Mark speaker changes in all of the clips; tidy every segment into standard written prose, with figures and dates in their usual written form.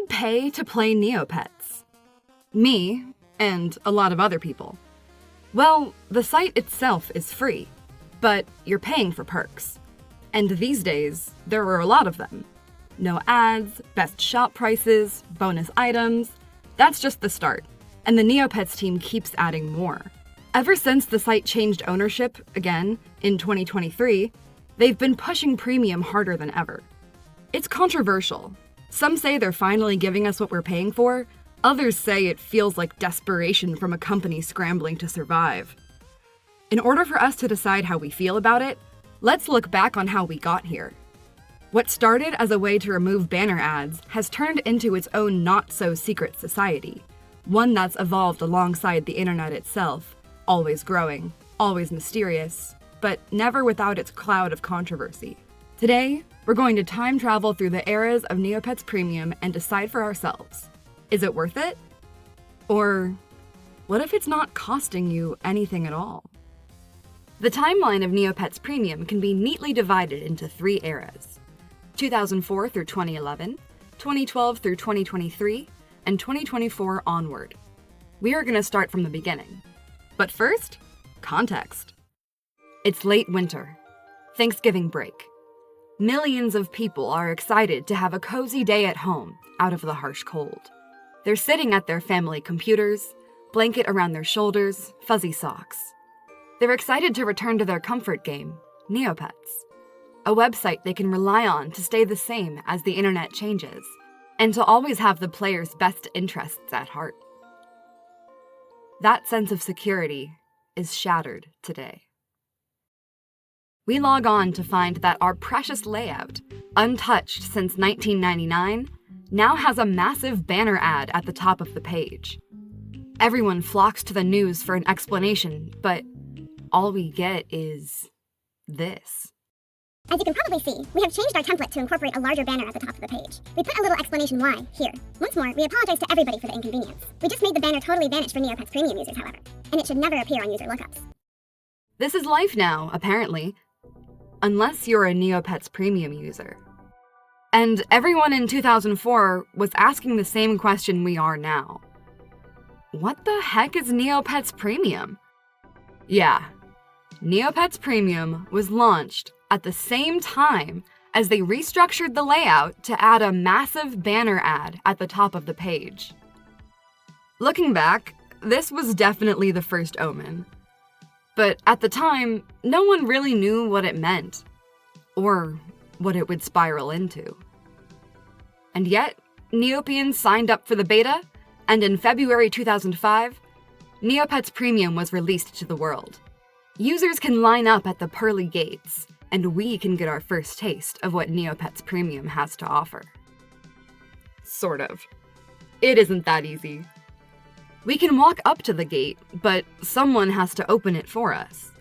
Speaker 1: would pay to play Neopets? Me, and a lot of other people. Well, the site itself is free, but you're paying for perks. And these days, there are a lot of them. No ads, best shop prices, bonus items. That's just the start, and the Neopets team keeps adding more. Ever since the site changed ownership, again, in 2023, they've been pushing premium harder than ever. It's controversial. Some say they're finally giving us what we're paying for, others say it feels like desperation from a company scrambling to survive. In order for us to decide how we feel about it, let's look back on how we got here. What started as a way to remove banner ads has turned into its own not-so-secret society, one that's evolved alongside the internet itself, always growing, always mysterious, but never without its cloud of controversy. Today, we're going to time travel through the eras of Neopets Premium and decide for ourselves. Is it worth it? Or what if it's not costing you anything at all? The timeline of Neopets Premium can be neatly divided into 3 eras: 2004 through 2011, 2012 through 2023, and 2024 onward. We are going to start from the beginning. But first, context. It's late winter, Thanksgiving break. Millions of people are excited to have a cozy day at home out of the harsh cold. They're sitting at their family computers, blanket around their shoulders, fuzzy socks. They're excited to return to their comfort game, Neopets, a website they can rely on to stay the same as the internet changes, and to always have the player's best interests at heart. That sense of security is shattered today. We log on to find that our precious layout, untouched since 1999, now has a massive banner ad at the top of the page. Everyone flocks to the news for an explanation, but all we get is this.
Speaker 2: As you can probably see, we have changed our template to incorporate a larger banner at the top of the page. We put a little explanation why here. Once more, we apologize to everybody for the inconvenience. We just made the banner totally vanish for Neopets Premium users, however, and it should never appear on user lookups.
Speaker 1: This is life now, apparently. Unless you're a Neopets Premium user. And everyone in 2004 was asking the same question we are now. What the heck is Neopets Premium? Yeah, Neopets Premium was launched at the same time as they restructured the layout to add a massive banner ad at the top of the page. Looking back, this was definitely the first omen. But at the time, no one really knew what it meant, or what it would spiral into. And yet, Neopians signed up for the beta, and in February 2005, Neopets Premium was released to the world. Users can line up at the pearly gates, and we can get our first taste of what Neopets Premium has to offer. Sort of. It isn't that easy. We can walk up to the gate, but someone has to open it for us.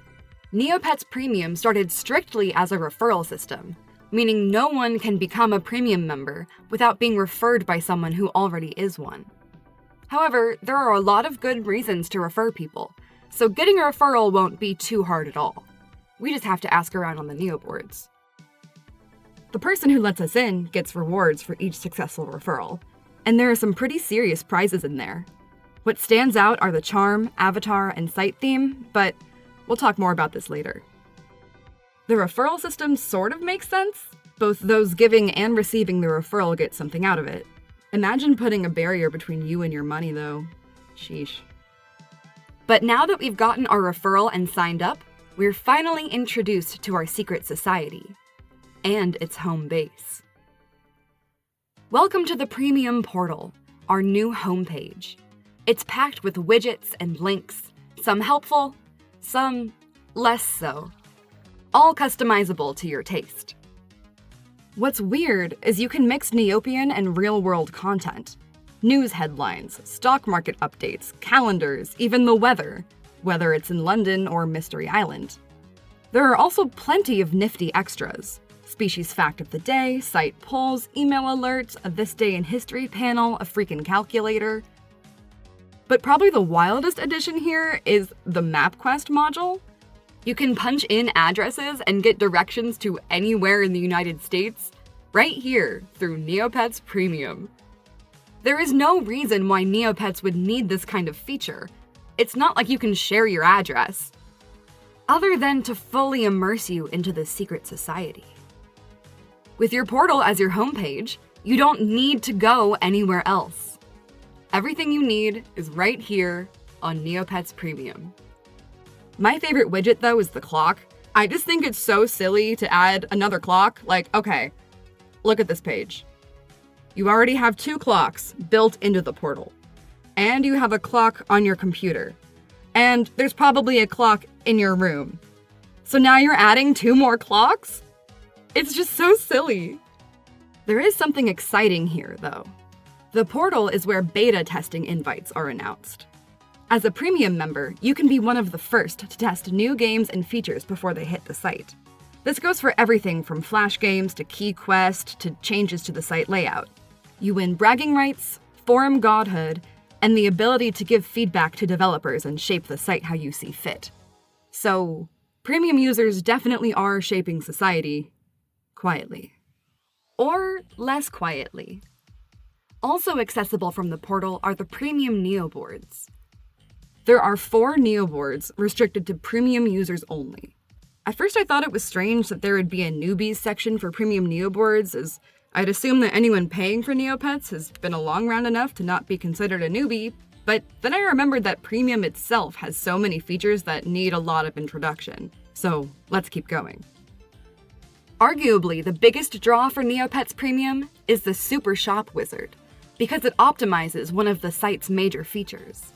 Speaker 1: Neopets Premium started strictly as a referral system, meaning no one can become a premium member without being referred by someone who already is one. However, there are a lot of good reasons to refer people, so getting a referral won't be too hard at all. We just have to ask around on the Neo boards. The person who lets us in gets rewards for each successful referral, and there are some pretty serious prizes in there. What stands out are the charm, avatar, and site theme, but we'll talk more about this later. The referral system sort of makes sense. Both those giving and receiving the referral get something out of it. Imagine putting a barrier between you and your money, though. Sheesh. But now that we've gotten our referral and signed up, we're finally introduced to our secret society and its home base. Welcome to the Premium Portal, our new homepage. It's packed with widgets and links, some helpful, some less so, all customizable to your taste. What's weird is you can mix Neopian and real-world content. News headlines, stock market updates, calendars, even the weather, whether it's in London or Mystery Island. There are also plenty of nifty extras. Species fact of the day, site polls, email alerts, a This Day in History panel, a freaking calculator. But probably the wildest addition here is the MapQuest module. You can punch in addresses and get directions to anywhere in the United States right here through Neopets Premium. There is no reason why Neopets would need this kind of feature. It's not like you can share your address. Other than to fully immerse you into the secret society. With your portal as your homepage, you don't need to go anywhere else. Everything you need is right here on Neopets Premium. My favorite widget, though, is the clock. I just think it's so silly to add another clock. Like, okay, look at this page. You already have 2 clocks built into the portal. And you have a clock on your computer. And there's probably a clock in your room. So now you're adding 2 more clocks? It's just so silly. There is something exciting here, though. The portal is where beta testing invites are announced. As a premium member, you can be one of the first to test new games and features before they hit the site. This goes for everything from flash games to key quest to changes to the site layout. You win bragging rights, forum godhood, and the ability to give feedback to developers and shape the site how you see fit. So, premium users definitely are shaping society quietly. Or less quietly. Also accessible from the portal are the premium Neo boards. There are 4 Neo boards restricted to premium users only. At first I thought it was strange that there would be a newbies section for premium Neo boards, as I'd assume that anyone paying for Neopets has been along round enough to not be considered a newbie, but then I remembered that premium itself has so many features that need a lot of introduction. So let's keep going. Arguably, the biggest draw for Neopets Premium is the Super Shop Wizard, because it optimizes one of the site's major features.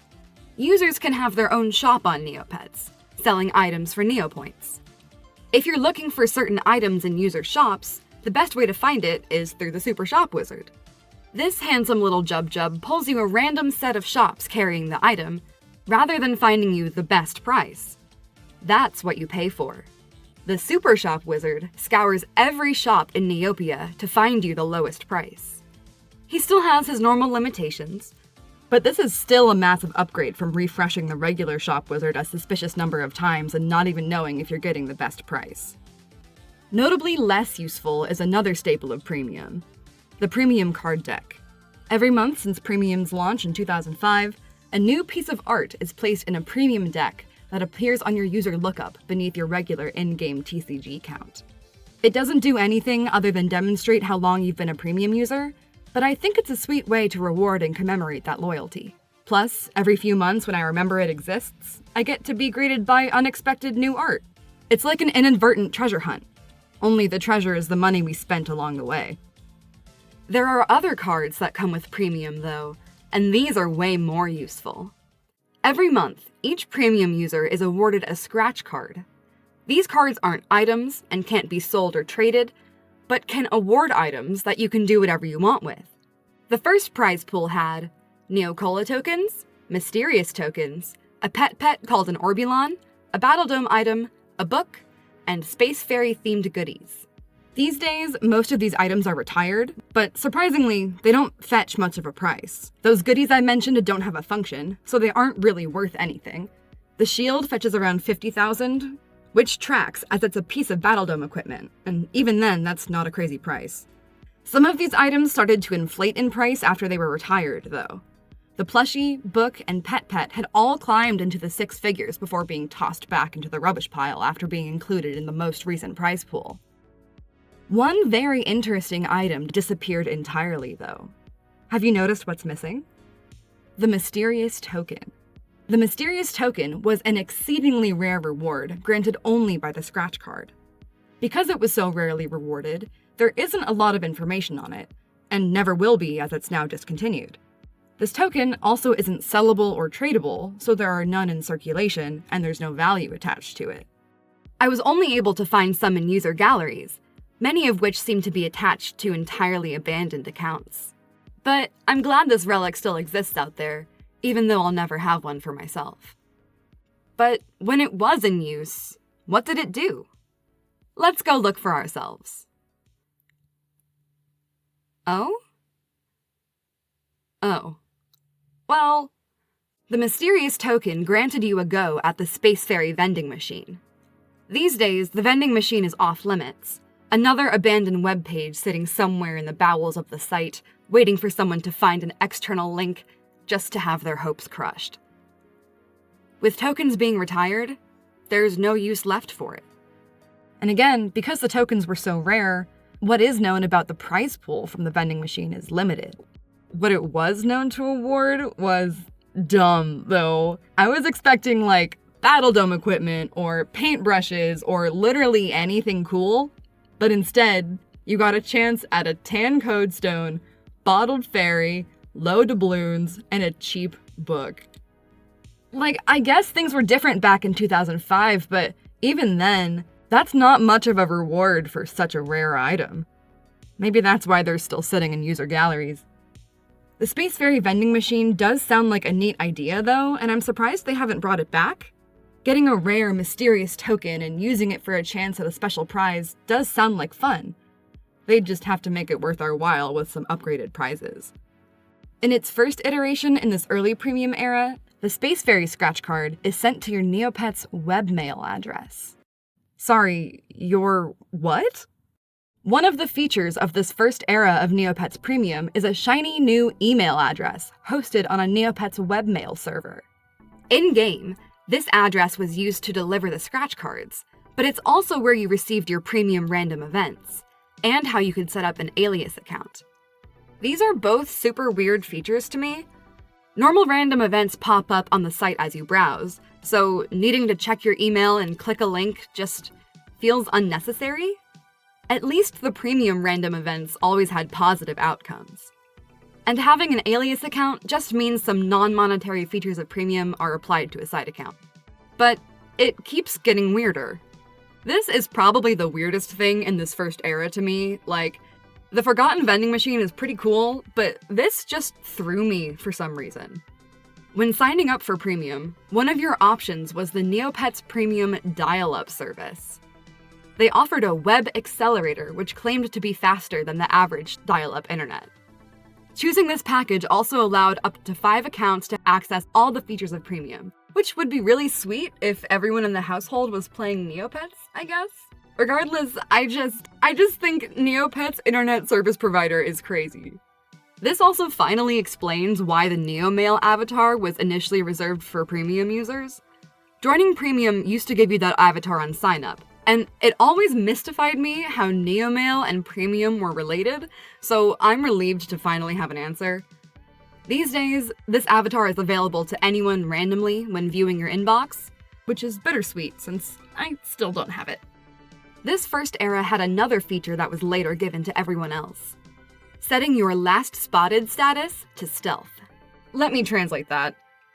Speaker 1: Users can have their own shop on Neopets, selling items for Neopoints. If you're looking for certain items in user shops, the best way to find it is through the Super Shop Wizard. This handsome little jub pulls you a random set of shops carrying the item, rather than finding you the best price. That's what you pay for. The Super Shop Wizard scours every shop in Neopia to find you the lowest price. He still has his normal limitations, but this is still a massive upgrade from refreshing the regular Shop Wizard a suspicious number of times and not even knowing if you're getting the best price. Notably less useful is another staple of Premium, the Premium card deck. Every month since Premium's launch in 2005, a new piece of art is placed in a Premium deck that appears on your user lookup beneath your regular in-game TCG count. It doesn't do anything other than demonstrate how long you've been a Premium user, but I think it's a sweet way to reward and commemorate that loyalty. Plus, every few months when I remember it exists, I get to be greeted by unexpected new art. It's like an inadvertent treasure hunt. Only the treasure is the money we spent along the way. There are other cards that come with Premium, though, and these are way more useful. Every month, each Premium user is awarded a scratch card. These cards aren't items and can't be sold or traded, but can award items that you can do whatever you want with. The first prize pool had Neocola tokens, Mysterious tokens, a pet called an Orbulon, a Battle Dome item, a book, and Space Fairy themed goodies. These days, most of these items are retired, but surprisingly, they don't fetch much of a price. Those goodies I mentioned don't have a function, so they aren't really worth anything. The shield fetches around 50,000, which tracks as it's a piece of Battle Dome equipment, and even then, that's not a crazy price. Some of these items started to inflate in price after they were retired, though. The plushie, book, and pet had all climbed into the 6 figures before being tossed back into the rubbish pile after being included in the most recent prize pool. One very interesting item disappeared entirely, though. Have you noticed what's missing? The Mysterious token. The Mysterious token was an exceedingly rare reward granted only by the scratch card. Because it was so rarely rewarded, there isn't a lot of information on it, and never will be as it's now discontinued. This token also isn't sellable or tradable, so there are none in circulation, and there's no value attached to it. I was only able to find some in user galleries, many of which seem to be attached to entirely abandoned accounts. But I'm glad this relic still exists out there, even though I'll never have one for myself. But when it was in use, what did it do? Let's go look for ourselves. Oh? Well, the Mysterious token granted you a go at the Space Fairy vending machine. These days, the vending machine is off limits, another abandoned webpage sitting somewhere in the bowels of the site, waiting for someone to find an external link just to have their hopes crushed. With tokens being retired, there's no use left for it. And again, because the tokens were so rare, what is known about the prize pool from the vending machine is limited. What it was known to award was dumb, though. I was expecting like Battle Dome equipment or paintbrushes or literally anything cool, but instead, you got a chance at a tan codestone, bottled fairy, low doubloons, and a cheap book. Like, I guess things were different back in 2005, but even then, that's not much of a reward for such a rare item. Maybe that's why they're still sitting in user galleries. The Space Fairy vending machine does sound like a neat idea, though, and I'm surprised they haven't brought it back. Getting a rare, mysterious token and using it for a chance at a special prize does sound like fun. They'd just have to make it worth our while with some upgraded prizes. In its first iteration in this early premium era, the Space Fairy scratch card is sent to your Neopets webmail address. Sorry, your what? One of the features of this first era of Neopets Premium is a shiny new email address hosted on a Neopets webmail server. In-game, this address was used to deliver the scratch cards, but it's also where you received your premium random events, and how you could set up an alias account. These are both super weird features to me. Normal random events pop up on the site as you browse, so needing to check your email and click a link just feels unnecessary. At least the premium random events always had positive outcomes. And having an alias account just means some non-monetary features of premium are applied to a side account. But it keeps getting weirder. This is probably the weirdest thing in this first era to me. Like, the Forgotten Vending Machine is pretty cool, but this just threw me for some reason. When signing up for Premium, one of your options was the Neopets Premium dial-up service. They offered a web accelerator which claimed to be faster than the average dial-up internet. Choosing this package also allowed up to 5 accounts to access all the features of Premium, which would be really sweet if everyone in the household was playing Neopets, I guess. Regardless, I just think Neopets Internet Service Provider is crazy. This also finally explains why the NeoMail avatar was initially reserved for Premium users. Joining Premium used to give you that avatar on sign-up, and it always mystified me how NeoMail and Premium were related, so I'm relieved to finally have an answer. These days, this avatar is available to anyone randomly when viewing your inbox, which is bittersweet since I still don't have it. This first era had another feature that was later given to everyone else: setting your last spotted status to stealth. Let me translate that.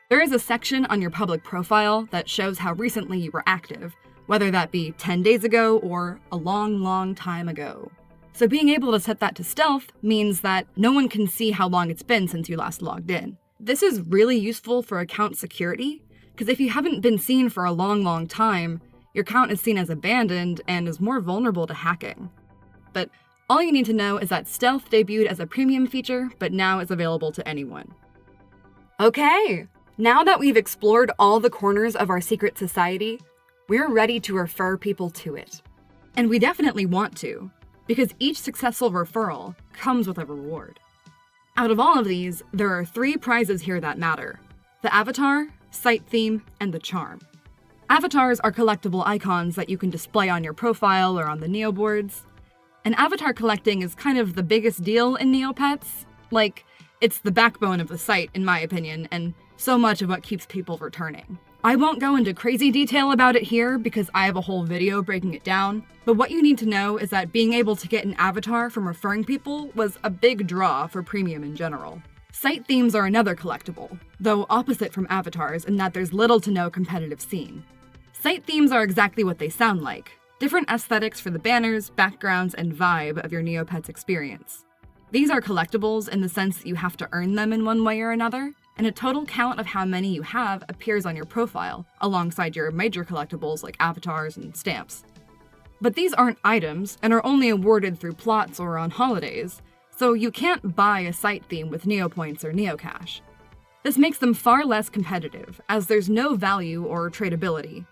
Speaker 1: There is a section on your public profile that shows how recently you were active, whether that be 10 days ago or a long, long time ago. So being able to set that to stealth means that no one can see how long it's been since you last logged in. This is really useful for account security, because if you haven't been seen for a long, long time, your account is seen as abandoned and is more vulnerable to hacking. But all you need to know is that stealth debuted as a premium feature, but now is available to anyone. Okay, now that we've explored all the corners of our secret society, we're ready to refer people to it. And we definitely want to, because each successful referral comes with a reward. Out of all of these, there are 3 prizes here that matter: the avatar, site theme, and the charm. Avatars are collectible icons that you can display on your profile or on the Neoboards. And avatar collecting is kind of the biggest deal in Neopets. Like, it's the backbone of the site, in my opinion, and so much of what keeps people returning. I won't go into crazy detail about it here because I have a whole video breaking it down, but what you need to know is that being able to get an avatar from referring people was a big draw for Premium in general. Site themes are another collectible, though opposite from avatars in that there's little to no competitive scene. Site themes are exactly what they sound like: different aesthetics for the banners, backgrounds, and vibe of your Neopets experience. These are collectibles in the sense that you have to earn them in one way or another, and a total count of how many you have appears on your profile, alongside your major collectibles like avatars and stamps. But these aren't items, and are only awarded through plots or on holidays, so you can't buy a site theme with Neopoints or Neocash. This makes them far less competitive, as there's no value or tradability.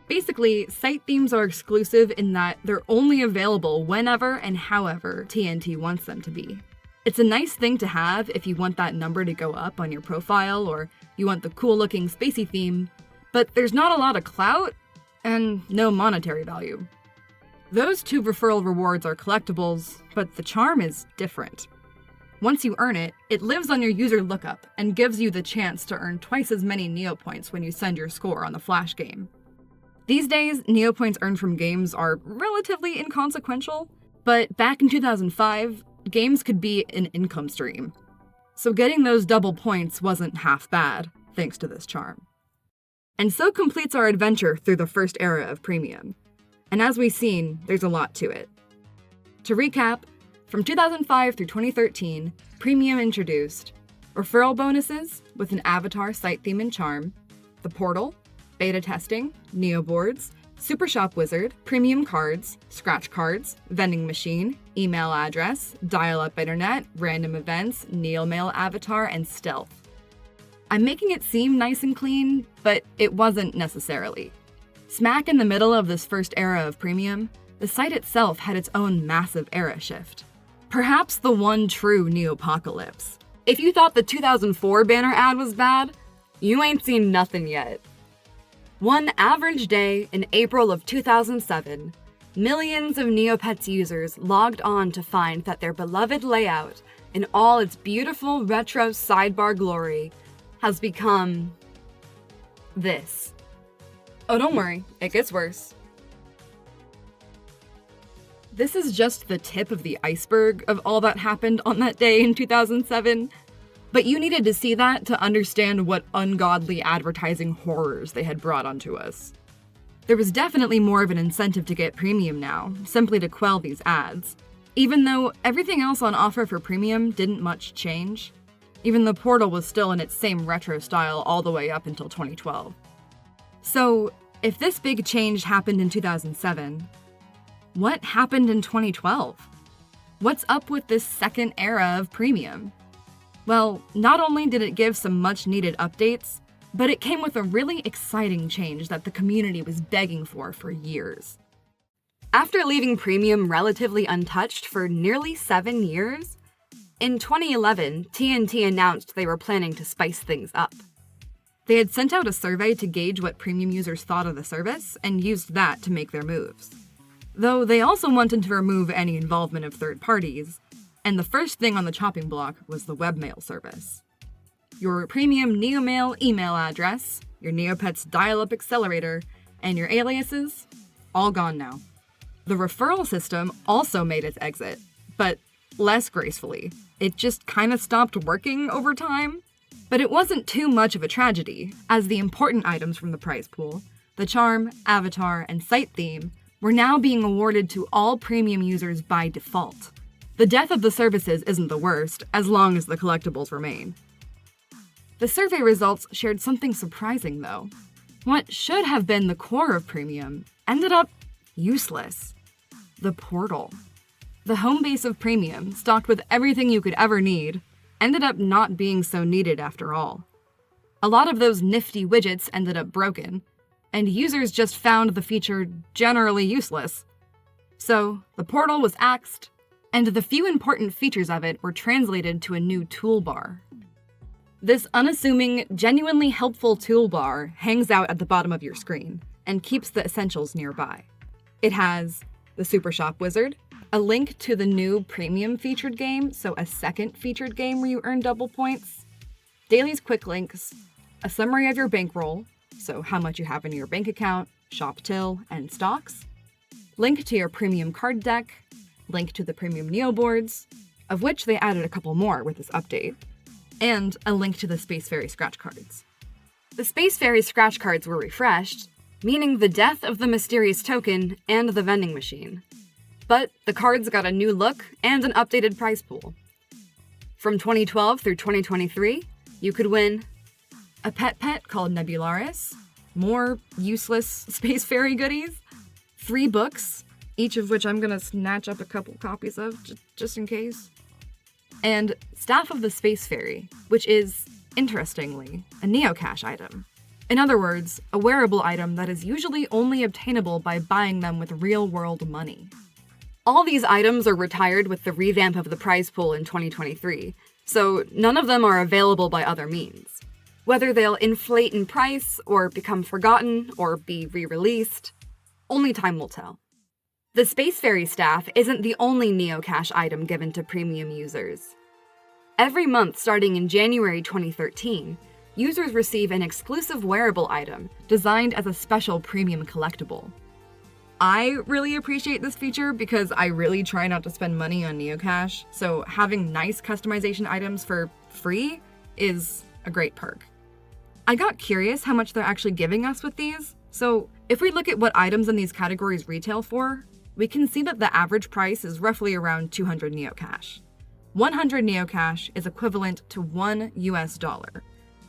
Speaker 1: Basically, site themes are exclusive in that they're only available whenever and however TNT wants them to be. It's a nice thing to have if you want that number to go up on your profile or you want the cool-looking spacey theme, but there's not a lot of clout and no monetary value. Those two referral rewards are collectibles, but the charm is different. Once you earn it, it lives on your user lookup and gives you the chance to earn twice as many Neopoints when you send your score on the Flash game. These days, Neopoints earned from games are relatively inconsequential, but back in 2005, games could be an income stream. So getting those double points wasn't half bad, thanks to this charm. And so completes our adventure through the first era of Premium. And as we've seen, there's a lot to it. To recap, from 2005 through 2013, Premium introduced referral bonuses with an avatar site theme and charm, the portal, beta testing, Neoboards, Super Shop Wizard, premium cards, scratch cards, vending machine, email address, dial-up internet, random events, Neomail avatar, and stealth. I'm making it seem nice and clean, but it wasn't necessarily. Smack in the middle of this first era of Premium, the site itself had its own massive era shift. Perhaps the one true Neopocalypse. If you thought the 2004 banner ad was bad, you ain't seen nothing yet. One average day in April of 2007, millions of Neopets users logged on to find that their beloved layout, in all its beautiful retro sidebar glory, has become this. Oh, don't worry, it gets worse. This is just the tip of the iceberg of all that happened on that day in 2007. But you needed to see that to understand what ungodly advertising horrors they had brought onto us. There was definitely more of an incentive to get Premium now, simply to quell these ads, even though everything else on offer for Premium didn't much change. Even the portal was still in its same retro style all the way up until 2012. So, if this big change happened in 2007, what happened in 2012? What's up with this second era of Premium? Well, not only did it give some much-needed updates, but it came with a really exciting change that the community was begging for years. After leaving Premium relatively untouched for nearly 7 years, in 2011, TNT announced they were planning to spice things up. They had sent out a survey to gauge what Premium users thought of the service, and used that to make their moves. Though they also wanted to remove any involvement of third parties, and the first thing on the chopping block was the webmail service. Your premium Neomail email address, your Neopets dial-up accelerator, and your aliases, all gone now. The referral system also made its exit, but less gracefully. It just kind of stopped working over time. But it wasn't too much of a tragedy, as the important items from the prize pool, the charm, avatar, and site theme, were now being awarded to all Premium users by default. The death of the services isn't the worst, as long as the collectibles remain. The survey results shared something surprising, though. What should have been the core of Premium ended up useless. The portal. The home base of Premium, stocked with everything you could ever need, ended up not being so needed after all. A lot of those nifty widgets ended up broken, and users just found the feature generally useless. So, the portal was axed, and the few important features of it were translated to a new toolbar. This unassuming, genuinely helpful toolbar hangs out at the bottom of your screen, and keeps the essentials nearby. It has the Super Shop Wizard, a link to the new Premium featured game, so a second featured game where you earn double points, Daily's quick links, a summary of your bankroll, so how much you have in your bank account, shop till, and stocks, link to your Premium card deck, link to the Premium Neoboards, of which they added a couple more with this update, and a link to the Space Fairy scratch cards. The Space Fairy scratch cards were refreshed, meaning the death of the mysterious token and the vending machine. But the cards got a new look and an updated prize pool. From 2012 through 2023, you could win a pet called Nebularis, more useless Space Fairy goodies, 3 books, each of which I'm gonna snatch up a couple copies of, just in case, and Staff of the Space Fairy, which is, interestingly, a Neocash item. In other words, a wearable item that is usually only obtainable by buying them with real-world money. All these items are retired with the revamp of the prize pool in 2023, so none of them are available by other means. Whether they'll inflate in price, or become forgotten, or be re-released, only time will tell. The Space Ferry staff isn't the only Neocash item given to premium users. Every month starting in January 2013, users receive an exclusive wearable item designed as a special premium collectible. I really appreciate this feature because I really try not to spend money on Neocash, so having nice customization items for free is a great perk. I got curious how much they're actually giving us with these, so if we look at what items in these categories retail for, we can see that the average price is roughly around 200 Neocash. 100 Neocash is equivalent to $1 US,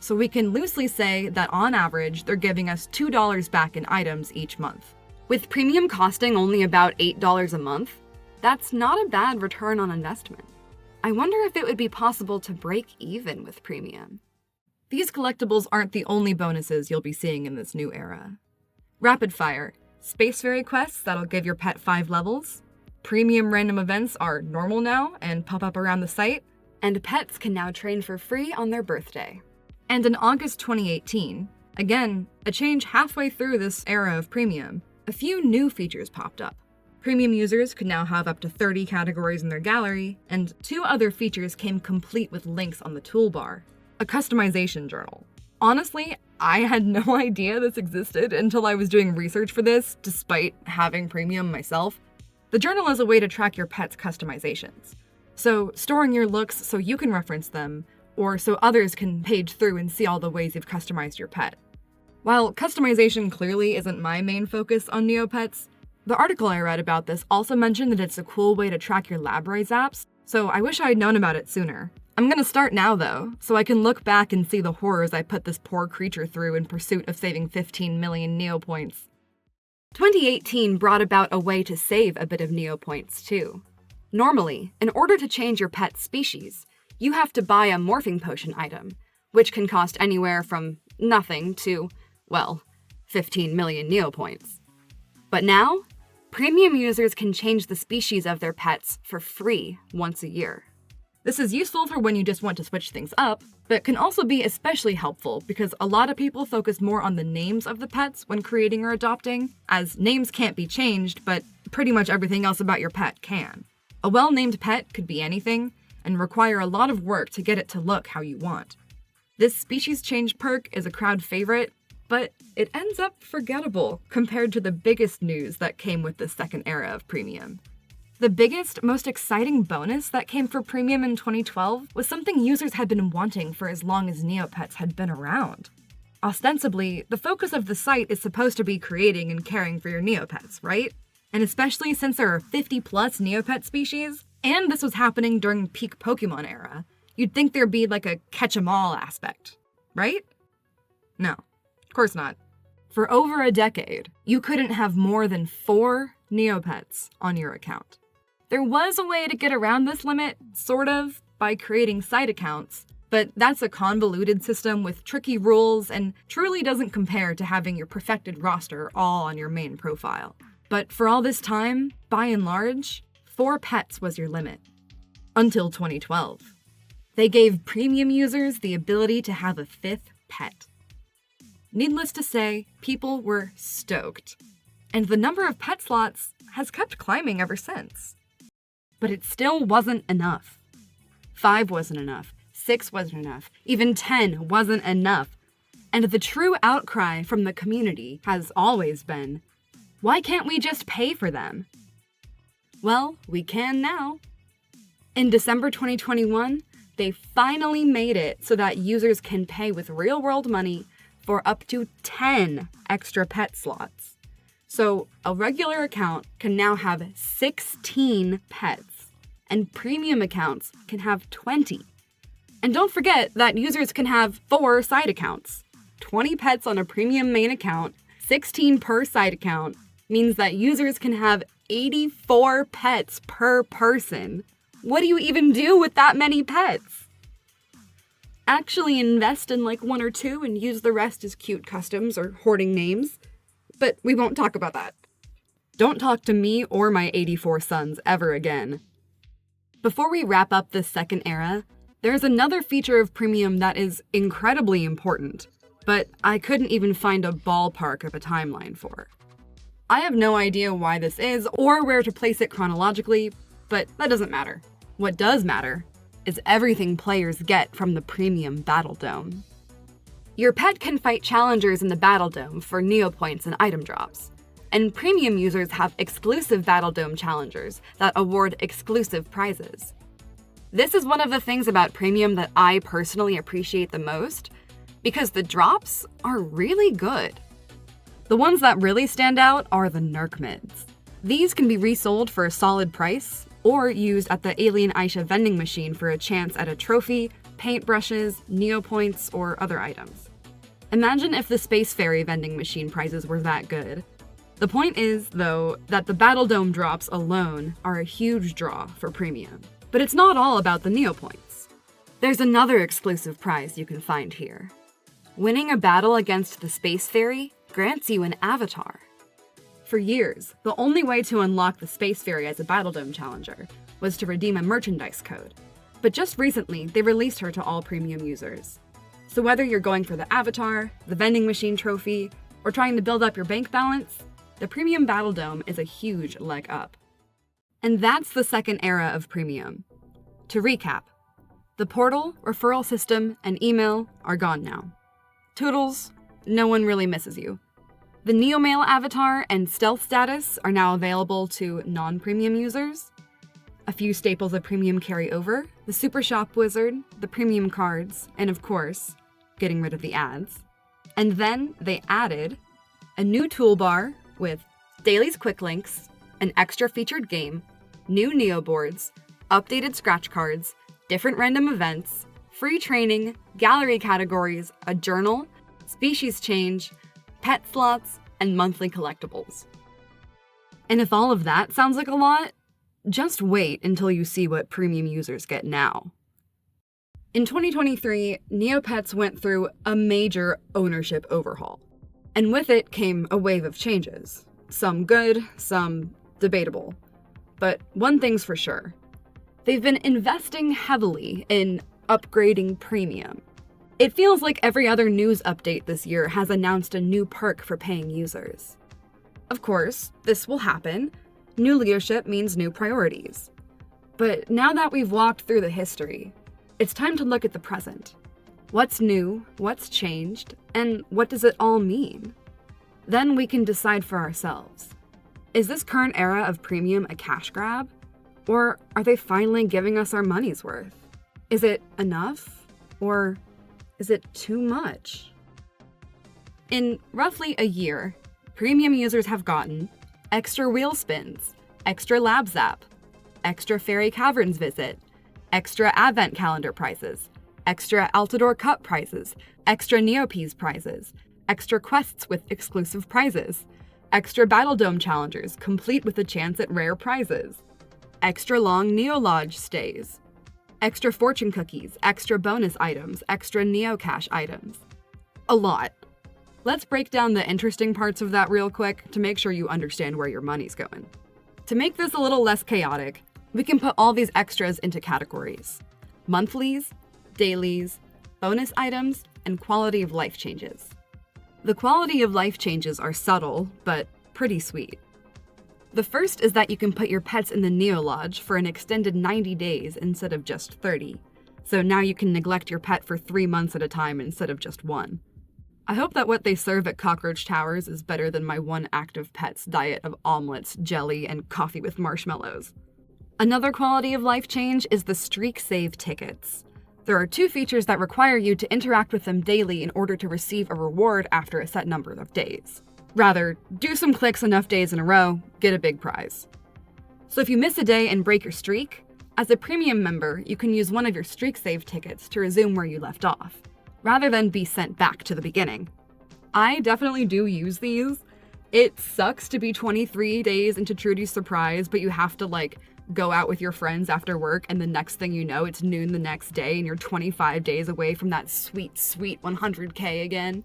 Speaker 1: so we can loosely say that on average they're giving us $2 back in items each month. With premium costing only about $8 a month, that's not a bad return on investment. I wonder if it would be possible to break even with premium. These collectibles aren't the only bonuses you'll be seeing in this new era. Rapid Fire, Space Ferry quests that'll give your pet 5 levels, premium random events are normal now and pop up around the site, and pets can now train for free on their birthday. And in August 2018, again, a change halfway through this era of premium, a few new features popped up. Premium users could now have up to 30 categories in their gallery, and 2 other features came complete with links on the toolbar. A customization journal. Honestly, I had no idea this existed until I was doing research for this, despite having premium myself. The journal is a way to track your pet's customizations. So, storing your looks so you can reference them, or so others can page through and see all the ways you've customized your pet. While customization clearly isn't my main focus on Neopets, the article I read about this also mentioned that it's a cool way to track your LabRaise apps, so I wish I had known about it sooner. I'm gonna start now though, so I can look back and see the horrors I put this poor creature through in pursuit of saving 15 million Neopoints. 2018 brought about a way to save a bit of Neopoints too. Normally, in order to change your pet's species, you have to buy a morphing potion item, which can cost anywhere from nothing to, well, 15 million Neopoints. But now, premium users can change the species of their pets for free once a year. This is useful for when you just want to switch things up, but can also be especially helpful because a lot of people focus more on the names of the pets when creating or adopting, as names can't be changed, but pretty much everything else about your pet can. A well-named pet could be anything, and require a lot of work to get it to look how you want. This species change perk is a crowd favorite, but it ends up forgettable compared to the biggest news that came with the second era of premium. The biggest, most exciting bonus that came for premium in 2012 was something users had been wanting for as long as Neopets had been around. Ostensibly, the focus of the site is supposed to be creating and caring for your Neopets, right? And especially since there are 50+ Neopet species, and this was happening during peak Pokemon era, you'd think there'd be like a catch-em-all aspect, right? No, of course not. For over a decade, you couldn't have more than 4 Neopets on your account. There was a way to get around this limit, sort of, by creating site accounts, but that's a convoluted system with tricky rules and truly doesn't compare to having your perfected roster all on your main profile. But for all this time, by and large, 4 pets was your limit. Until 2012. They gave premium users the ability to have a 5th pet. Needless to say, people were stoked. And the number of pet slots has kept climbing ever since. But it still wasn't enough. 5 wasn't enough, 6 wasn't enough, even 10 wasn't enough. And the true outcry from the community has always been, why can't we just pay for them? Well, we can now. In December 2021, they finally made it so that users can pay with real-world money for up to 10 extra pet slots. So a regular account can now have 16 pets, and premium accounts can have 20. And don't forget that users can have 4 side accounts. 20 pets on a premium main account, 16 per side account, means that users can have 84 pets per person. What do you even do with that many pets? Actually invest in like 1 or 2 and use the rest as cute customs or hoarding names. But we won't talk about that. Don't talk to me or my 84 sons ever again. Before we wrap up this second era, there's another feature of Premium that is incredibly important, but I couldn't even find a ballpark of a timeline for. I have no idea why this is or where to place it chronologically, but that doesn't matter. What does matter is everything players get from the Premium Battle Dome. Your pet can fight challengers in the Battle Dome for Neopoints and item drops, and Premium users have exclusive Battle Dome challengers that award exclusive prizes. This is one of the things about Premium that I personally appreciate the most, because the drops are really good. The ones that really stand out are the Nerc Mids. These can be resold for a solid price, or used at the Alien Aisha vending machine for a chance at a trophy, paintbrushes, Neopoints, or other items. Imagine if the Space Fairy vending machine prizes were that good. The point is, though, that the Battle Dome drops alone are a huge draw for Premium. But it's not all about the Neopoints. There's another exclusive prize you can find here. Winning a battle against the Space Fairy grants you an avatar. For years, the only way to unlock the Space Fairy as a Battle Dome challenger was to redeem a merchandise code. But just recently, they released her to all Premium users. So whether you're going for the avatar, the vending machine trophy, or trying to build up your bank balance, the Premium Battle Dome is a huge leg up. And that's the second era of Premium. To recap, the portal, referral system, and email are gone now. Toodles, no one really misses you. The Neomail avatar and stealth status are now available to non-Premium users. A few staples of Premium carry over: the Super Shop Wizard, the Premium cards, and of course, getting rid of the ads. And then they added a new toolbar with Daily's Quick Links, an extra featured game, new Neo boards, updated scratch cards, different random events, free training, gallery categories, a journal, species change, pet slots, and monthly collectibles. And if all of that sounds like a lot, just wait until you see what Premium users get now. In 2023, Neopets went through a major ownership overhaul, and with it came a wave of changes. Some good, some debatable. But one thing's for sure. They've been investing heavily in upgrading Premium. It feels like every other news update this year has announced a new perk for paying users. Of course, this will happen. New leadership means new priorities. But now that we've walked through the history, it's time to look at the present. What's new, what's changed, and what does it all mean? Then we can decide for ourselves. Is this current era of Premium a cash grab? Or are they finally giving us our money's worth? Is it enough? Or is it too much? In roughly a year, Premium users have gotten extra wheel spins, extra lab zap, extra Fairy Caverns visit, extra Advent calendar prizes, extra Altador Cup prizes, extra Neopets prizes, extra quests with exclusive prizes, extra Battle Dome challengers complete with a chance at rare prizes, extra long Neo Lodge stays, extra fortune cookies, extra bonus items, extra Neo Cash items. A lot. Let's break down the interesting parts of that real quick to make sure you understand where your money's going. To make this a little less chaotic, we can put all these extras into categories: monthlies, dailies, bonus items, and quality of life changes. The quality of life changes are subtle, but pretty sweet. The first is that you can put your pets in the Neo Lodge for an extended 90 days instead of just 30. So now you can neglect your pet for 3 months at a time instead of just 1. I hope that what they serve at Cockroach Towers is better than my one active pet's diet of omelets, jelly, and coffee with marshmallows. Another quality of life change is the Streak Save tickets. There are 2 features that require you to interact with them daily in order to receive a reward after a set number of days. Rather, do some clicks enough days in a row, get a big prize. So if you miss a day and break your streak, as a Premium member, you can use one of your Streak Save tickets to resume where you left off, rather than be sent back to the beginning. I definitely do use these. It sucks to be 23 days into Trudy's surprise, but you have to go out with your friends after work, and the next thing you know, it's noon the next day and you're 25 days away from that sweet, sweet 100K again.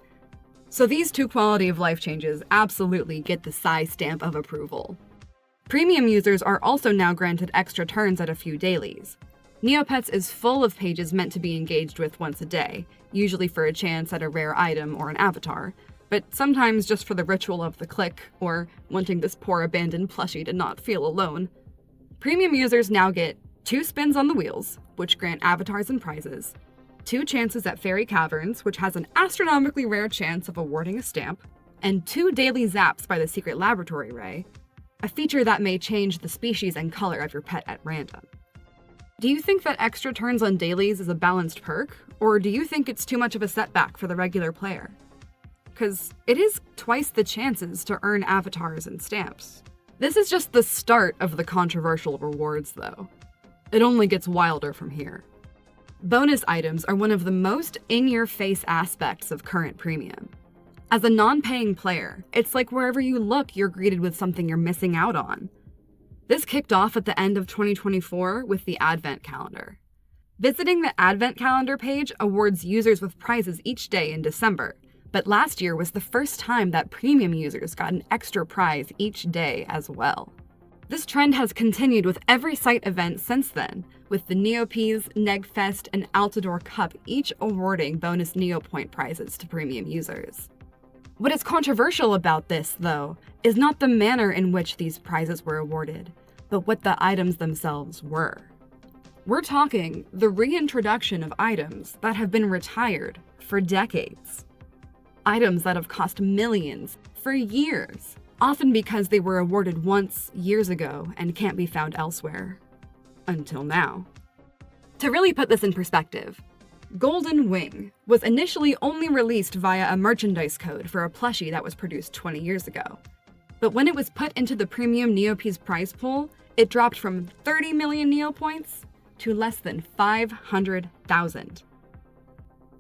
Speaker 1: So these two quality of life changes absolutely get the Psy stamp of approval. Premium users are also now granted extra turns at a few dailies. Neopets is full of pages meant to be engaged with once a day, usually for a chance at a rare item or an avatar, but sometimes just for the ritual of the click, or wanting this poor abandoned plushie to not feel alone. Premium users now get 2 spins on the wheels, which grant avatars and prizes, 2 chances at Fairy Caverns, which has an astronomically rare chance of awarding a stamp, and 2 daily zaps by the Secret Laboratory Ray, a feature that may change the species and color of your pet at random. Do you think that extra turns on dailies is a balanced perk, or do you think it's too much of a setback for the regular player? Because it is twice the chances to earn avatars and stamps. This is just the start of the controversial rewards, though. It only gets wilder from here. Bonus items are one of the most in-your-face aspects of current premium. As a non-paying player, it's like wherever you look, you're greeted with something you're missing out on. This kicked off at the end of 2024 with the Advent Calendar. Visiting the Advent Calendar page awards users with prizes each day in December, but last year was the first time that premium users got an extra prize each day as well. This trend has continued with every site event since then, with the Neopets, Negfest, and Altador Cup each awarding bonus Neopoint prizes to premium users. What is controversial about this, though, is not the manner in which these prizes were awarded, but what the items themselves were. We're talking the reintroduction of items that have been retired for decades. Items that have cost millions for years, often because they were awarded once years ago and can't be found elsewhere. Until now. To really put this in perspective, Golden Wing was initially only released via a merchandise code for a plushie that was produced 20 years ago. But when it was put into the premium Neopets prize pool, it dropped from 30 million Neopoints to less than 500,000.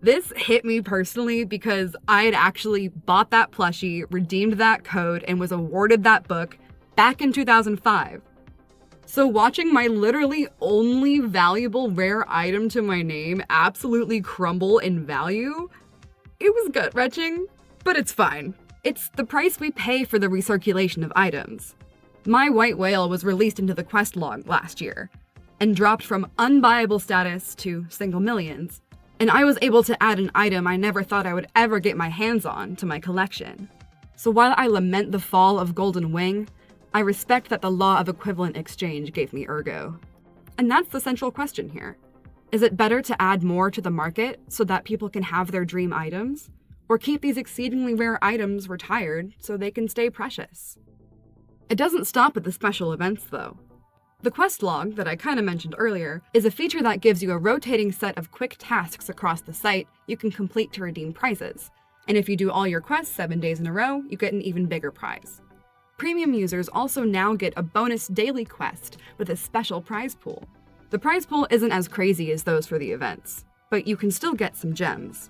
Speaker 1: This hit me personally because I had actually bought that plushie, redeemed that code, and was awarded that book back in 2005. So watching my literally only valuable rare item to my name absolutely crumble in value, it was gut-wrenching, but it's fine. It's the price we pay for the recirculation of items. My white whale was released into the quest log last year, and dropped from unbuyable status to single millions, and I was able to add an item I never thought I would ever get my hands on to my collection. So while I lament the fall of Golden Wing, I respect that the law of equivalent exchange gave me ergo. And that's the central question here. Is it better to add more to the market so that people can have their dream items, or keep these exceedingly rare items retired so they can stay precious? It doesn't stop at the special events, though. The quest log, that I kinda mentioned earlier, is a feature that gives you a rotating set of quick tasks across the site you can complete to redeem prizes. And if you do all your quests 7 days in a row, you get an even bigger prize. Premium users also now get a bonus daily quest with a special prize pool. The prize pool isn't as crazy as those for the events, but you can still get some gems.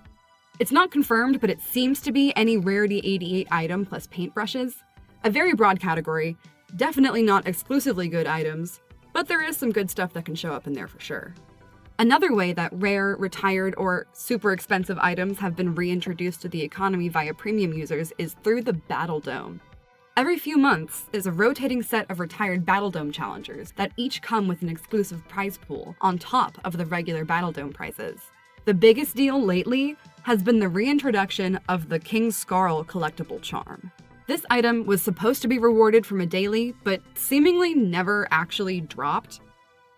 Speaker 1: It's not confirmed, but it seems to be any Rarity 88 item plus paintbrushes. A very broad category, definitely not exclusively good items, but there is some good stuff that can show up in there for sure. Another way that rare, retired, or super expensive items have been reintroduced to the economy via premium users is through the Battle Dome. Every few months is a rotating set of retired Battle Dome challengers that each come with an exclusive prize pool on top of the regular Battle Dome prizes. The biggest deal lately has been the reintroduction of the King Scarl collectible charm. This item was supposed to be rewarded from a daily, but seemingly never actually dropped.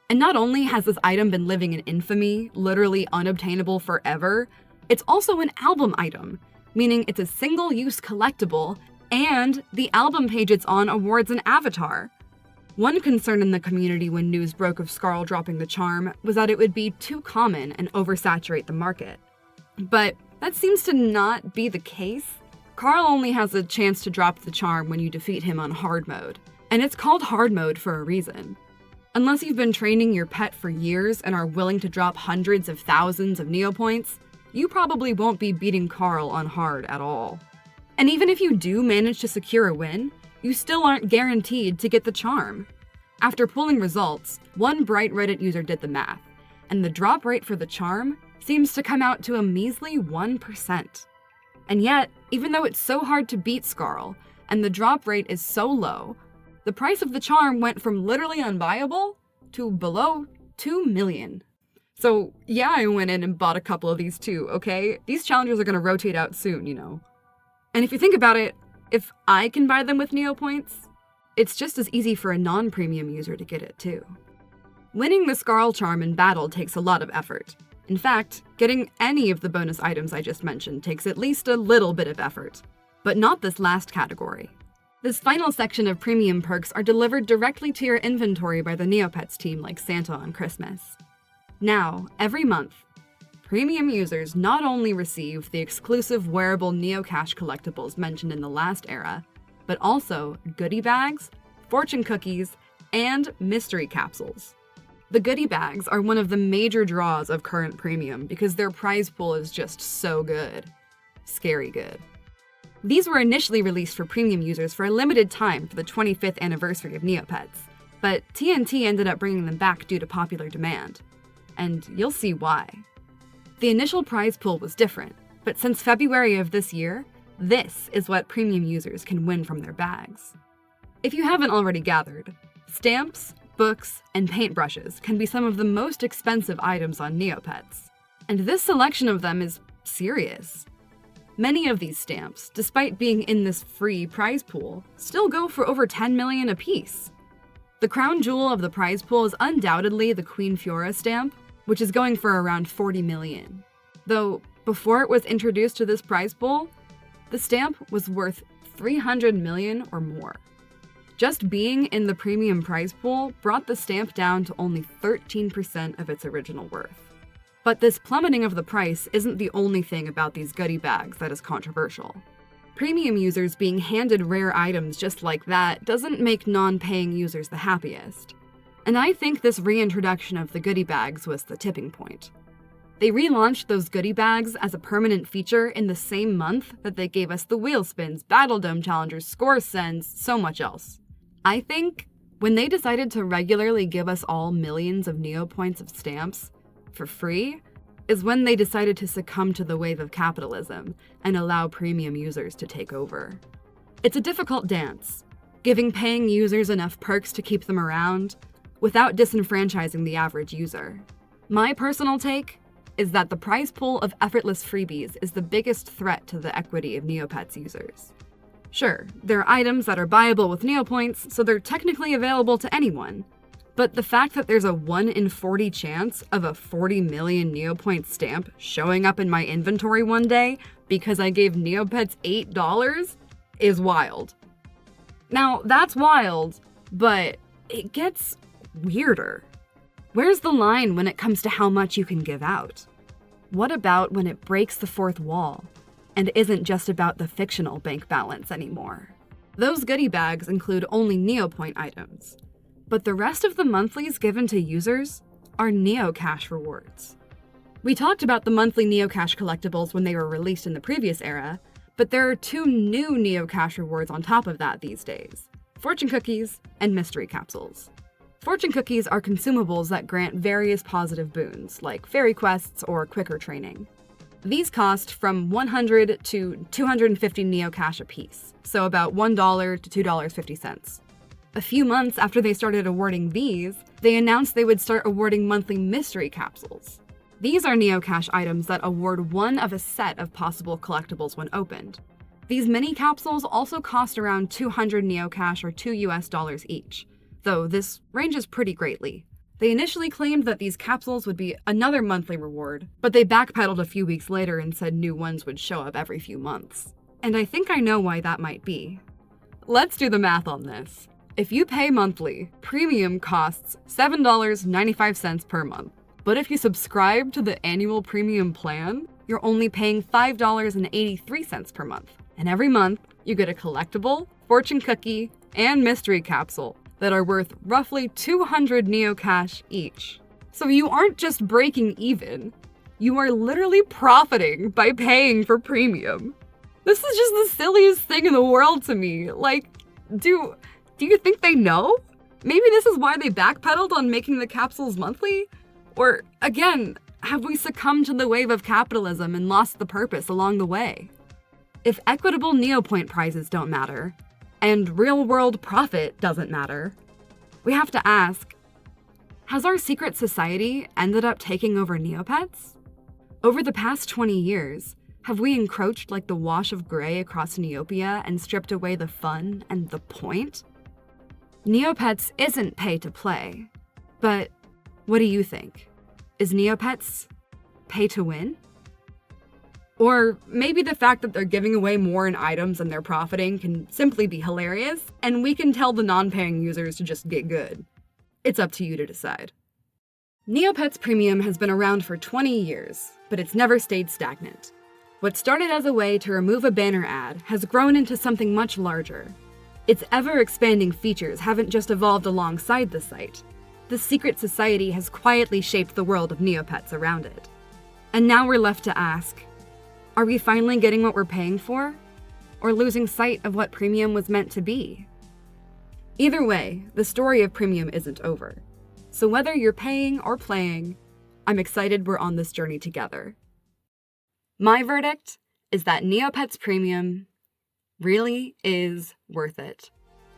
Speaker 1: And not only has this item been living in infamy, literally unobtainable forever, it's also an album item, meaning it's a single-use collectible, and the album page it's on awards an avatar. One concern in the community when news broke of Scarl dropping the charm was that it would be too common and oversaturate the market. But that seems to not be the case. Carl only has a chance to drop the charm when you defeat him on hard mode, and it's called hard mode for a reason. Unless you've been training your pet for years and are willing to drop hundreds of thousands of Neopoints, you probably won't be beating Carl on hard at all. And even if you do manage to secure a win, you still aren't guaranteed to get the charm. After pulling results, one bright Reddit user did the math, and the drop rate for the charm seems to come out to a measly 1%. And yet, even though it's so hard to beat Scarl, and the drop rate is so low, the price of the charm went from literally unbuyable to below 2 million. So yeah, I went in and bought a couple of these too, okay? These challengers are gonna rotate out soon, you know. And if you think about it, if I can buy them with Neopoints, it's just as easy for a non-premium user to get it too. Winning the Scarl charm in battle takes a lot of effort. In fact, getting any of the bonus items I just mentioned takes at least a little bit of effort. But not this last category. This final section of premium perks are delivered directly to your inventory by the Neopets team like Santa on Christmas. Now, every month, premium users not only receive the exclusive wearable Neocash collectibles mentioned in the last era, but also goodie bags, fortune cookies, and mystery capsules. The goodie bags are one of the major draws of current premium because their prize pool is just so good. Scary good. These were initially released for premium users for a limited time for the 25th anniversary of Neopets, but TNT ended up bringing them back due to popular demand. And you'll see why. The initial prize pool was different, but since February of this year, this is what premium users can win from their bags. If you haven't already gathered, stamps, books, and paintbrushes can be some of the most expensive items on Neopets, and this selection of them is serious. Many of these stamps, despite being in this free prize pool, still go for over 10 million apiece. The crown jewel of the prize pool is undoubtedly the Queen Fiora stamp, which is going for around 40 million. Though, before it was introduced to this prize pool, the stamp was worth 300 million or more. Just being in the premium prize pool brought the stamp down to only 13% of its original worth. But this plummeting of the price isn't the only thing about these goodie bags that is controversial. Premium users being handed rare items just like that doesn't make non-paying users the happiest. And I think this reintroduction of the goodie bags was the tipping point. They relaunched those goodie bags as a permanent feature in the same month that they gave us the wheel spins, Battle Dome challengers, score sends, so much else. I think when they decided to regularly give us all millions of Neopoints of stamps for free is when they decided to succumb to the wave of capitalism and allow premium users to take over. It's a difficult dance, giving paying users enough perks to keep them around without disenfranchising the average user. My personal take is that the prize pool of effortless freebies is the biggest threat to the equity of Neopets users. Sure, there are items that are buyable with Neopoints, so they're technically available to anyone. But the fact that there's a 1 in 40 chance of a 40 million Neopoint stamp showing up in my inventory one day because I gave Neopets $8 is wild. Now, that's wild, but it gets weirder. Where's the line when it comes to how much you can give out? What about when it breaks the fourth wall and isn't just about the fictional bank balance anymore? Those goodie bags include only Neopoint items, but the rest of the monthlies given to users are Neocash rewards. We talked about the monthly Neocash collectibles when they were released in the previous era, but there are 2 new Neocash rewards on top of that these days: fortune cookies and mystery capsules. Fortune cookies are consumables that grant various positive boons, like fairy quests or quicker training. These cost from 100 to 250 Neocash apiece, so about $1 to $2.50. A few months after they started awarding these, they announced they would start awarding monthly mystery capsules. These are Neocash items that award one of a set of possible collectibles when opened. These mini capsules also cost around 200 Neocash or $2 each, though this ranges pretty greatly. They initially claimed that these capsules would be another monthly reward, but they backpedaled a few weeks later and said new ones would show up every few months. And I think I know why that might be. Let's do the math on this. If you pay monthly, premium costs $7.95 per month. But if you subscribe to the annual premium plan, you're only paying $5.83 per month. And every month, you get a collectible, fortune cookie, and mystery capsule that are worth roughly 200 Neocash each. So you aren't just breaking even, you are literally profiting by paying for premium. This is just the silliest thing in the world to me. Like, do you think they know? Maybe this is why they backpedaled on making the capsules monthly? Or, again, have we succumbed to the wave of capitalism and lost the purpose along the way? If equitable Neopoint prizes don't matter, and real-world profit doesn't matter, we have to ask, has our secret society ended up taking over Neopets? Over the past 20 years, have we encroached like the wash of gray across Neopia and stripped away the fun and the point? Neopets isn't pay to play, but what do you think? Is Neopets pay to win? Or maybe the fact that they're giving away more in items than they're profiting can simply be hilarious, and we can tell the non-paying users to just get good. It's up to you to decide. Neopets Premium has been around for 20 years, but it's never stayed stagnant. What started as a way to remove a banner ad has grown into something much larger. Its ever-expanding features haven't just evolved alongside the site. The secret society has quietly shaped the world of Neopets around it. And now we're left to ask, are we finally getting what we're paying for? Or losing sight of what Premium was meant to be? Either way, the story of Premium isn't over. So whether you're paying or playing, I'm excited we're on this journey together. My verdict is that Neopets Premium really is worth it.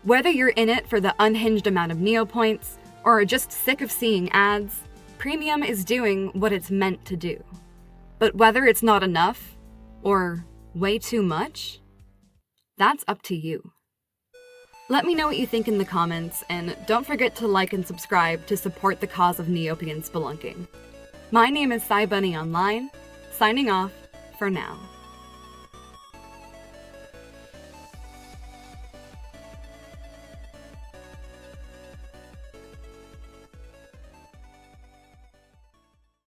Speaker 1: Whether you're in it for the unhinged amount of Neopoints, or are just sick of seeing ads, Premium is doing what it's meant to do. But whether it's not enough, or way too much, that's up to you. Let me know what you think in the comments, and don't forget to like and subscribe to support the cause of Neopian spelunking. My name is Cybunny Online, signing off for now.